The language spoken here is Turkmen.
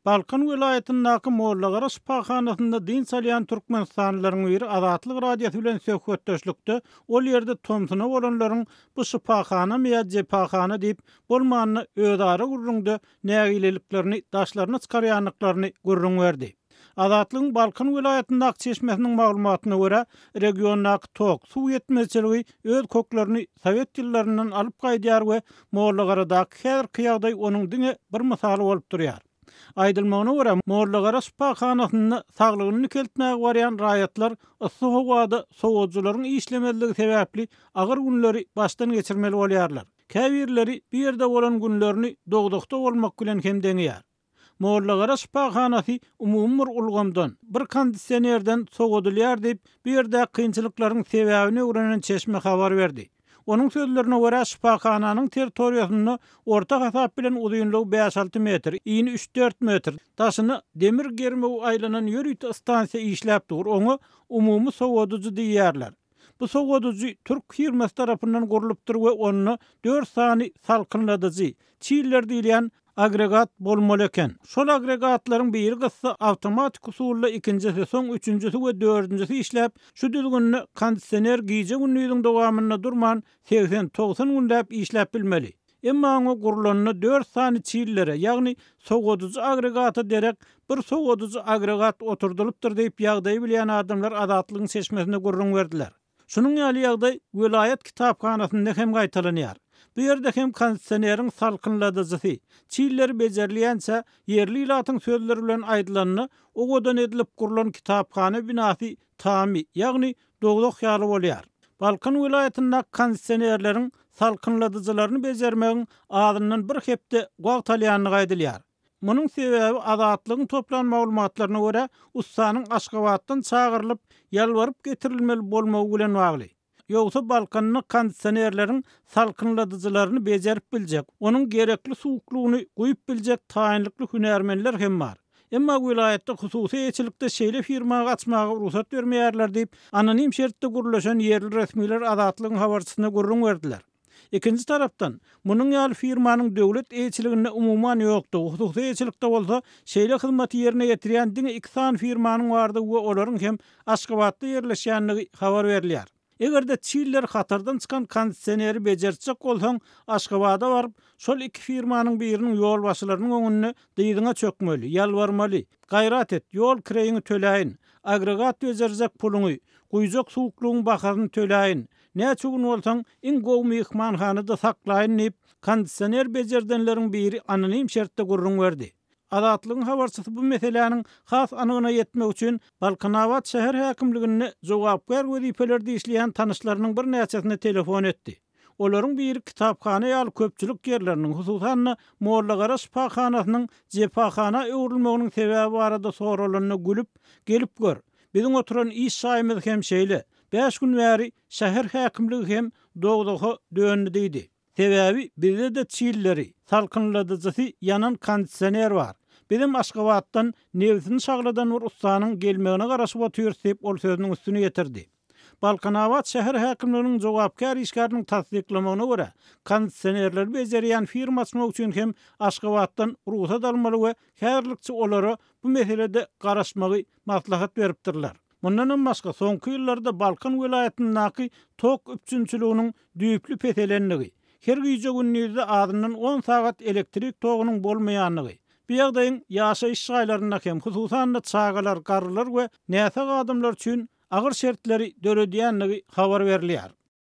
Balkan vilayetindäki Mollagara şifahanasynda din salyan türkmenistanlylaryň biri Azatlyk radiosu bilen söhbetdeşlikde ol ýerde tomsuna bolanlaryň bu şifahana meýa jepahana diýip bolmanyny öýdara gurrundy nägileliklerini daşlaryna çykarýanlyklaryny gurrun berdi. Azatlygyň Balkan vilayetindäki çeşmesiniň maglumatyna görä, regiondaky tok, suw ýetmezçiligi öz köklerini Sowet ýyllaryndan alyp gaýdýar we Mollagaradaky her kıyagdaý onuň diňe bir mysaly bolup durýar. Aýdylmagyna görä, Mollagara şifahanasyny saglygyny keltmäge barýan raýatlar ysy howada sowatjylaryň işlemezligi sebäpli agyr günleri başdan geçirmeli bolýarlar. Käbirleri bir ýerde bolan günlerini dogdukda bolmak bilen hem deňýär. Mollagara şifahanasy umumy bir ulgamdan, bir kondisionerden sowatylýar diýip bir ýerde kynçylyklaryň sebäbini öwrenen çeşme habar berdi. Onun sözlerine göre şifahananyň territoriýasyny orta hasap bilen uzunlygy 5-6 metr, ýyny 3-4 metr, taşyny demir germew aýlanan ýörüýt stansiýa işläp dur. Onu umumy sowadyjy diýýärler. Bu sowadyjy Türk firmasy tarapyndan gurulypdyr we onu 4 sany salkynladyjy, çiiller diýilen agregat bolmaly eken. Şol agregatlaryň biri gyssa awtomatik usulla, ikincisi soň, üçüncüsi we dördüncüsi işläp, şu düzgünni kondisioner giýje günlüğüň dowamyna durman 80-90 günläp işläp bilmeli. Emma oňa gurulanyny 4 sany çiillere, ýagny sowadyjy agregaty derek bir sowadyjy agregat oturdulypdyr diýip ýagdaýy bilýän adamlar Azatlygyň seçmesine gurrun berdiler. Şunun ýaly ýagdaý vilayet kitaphanasynda hem gaýtalanýar. Bu ýerde hem kondisioneriň salkynladyjysy, çiiller bejerilýänse yerli ilatyň sözleri bilen aýdylanyny ogodan edilip gurulan kitapkhana binasy tamy, ýagny dogdok ýaly bolýar. Balkan vilayetinde kondisionerleriň salkynladyjylaryny bejermegiň adyndan bir hepde gowtalýanyny gaýdylýar. Munyň sebäbi Azatlygyň toplan maglumatlaryna görä ustanyň Aşgabatdan çağırılıp ýalwaryp getirilmeli bolmagy bilen bagly. Ýogsa Balkanyň kondisionerleriň salkynladyjylaryny bejerip biljek, onuň gerekli suwuklugyny goýup biljek taýynlykly hünärmenler hem bar. Emma vilayetde hususy eçilikde şeýle firma açmagy ruhsat bermeýärler diýip anonim şertde gurulaşan yerli resmiler Azatlygyň habarçysyna gurrun berdiler. İkinci tarapdan, munyň ýaly firmanyň döwlet eýçiliginde umumyň ýokdy. Hususy eýçilikde bolsa, şeýle hyzmaty ýerine getirýän diňe 2 san firmanyň bardygy we olaryň hem Aşgabatda ýerleşýänligi habar berilýär. Egerde çiiller hatardan çykan kondisioneri bejerçek bolsaň, Aşgabada baryp, şol 2 firmanyň biriniň ýol başlarynyň öňüne dyýdyňa çökmeli, ýalwarmaly, gaýrat et, ýol kireýini töläýin, agregat bejerjek pulyňy, guýjak suwuklugyň baharyny töläýin. Näçe gün bolsaň, iň gowy mehmanhanada saklaýyn diýip kondisioner bejerdenleriň biri anonim şertde gurrun berdi. Azatlygyň habarçysy bu meseleniň has anygyna ýetmek üçin Balkanawat şäher häkimligine jogapkar wezifelerde işleýän tanyşlarynyň bir näçesine telefon etdi. Olaryň biri kitapkhana ýaly köpçülik ýerleriniň, hususan Mollagara şifahanasynyň jepahana öwrülmeginiň sebäbi barada soralanyna gülüp gelip gör. Biziň oturan iş şaýymyz hem şeýle. 5 gün bäri şäher häkimligi hem dogdogy döndü diýdi. Sebäbi bizde de çiilleri, salkynladyjysy ýanan kondisioner bar. Bizim Aşgabatdan nebsini şagladan bir ustanyň gelmegine garaşyp oturýar diýip ol sözüniň üstüne ýetirdi. Balkanawat şäher häkimliginiň jogapkar işgäriniň tasdiklamagyna görä, kondisionerler bejerýän firma açmak üçin hem Aşgabatdan ruhsat almaly we häzirlikçi olara bu meselede garaşmagy maslahat beripdirler. Mundan başga soňky ýyllarda Balkan vilayetindäki tok üpçünçiliginiň düýüplü petelenligi, her güýje günnüzde adyndan 10 sagat elektrik togynyň bolmaýanlygy, bu ýagdaýyň ýaşaýyş şaýlarynda hem hususan da çagalar, garrylar we näse adamlar üçin agyr şertleri döredýänligi habar berilýär.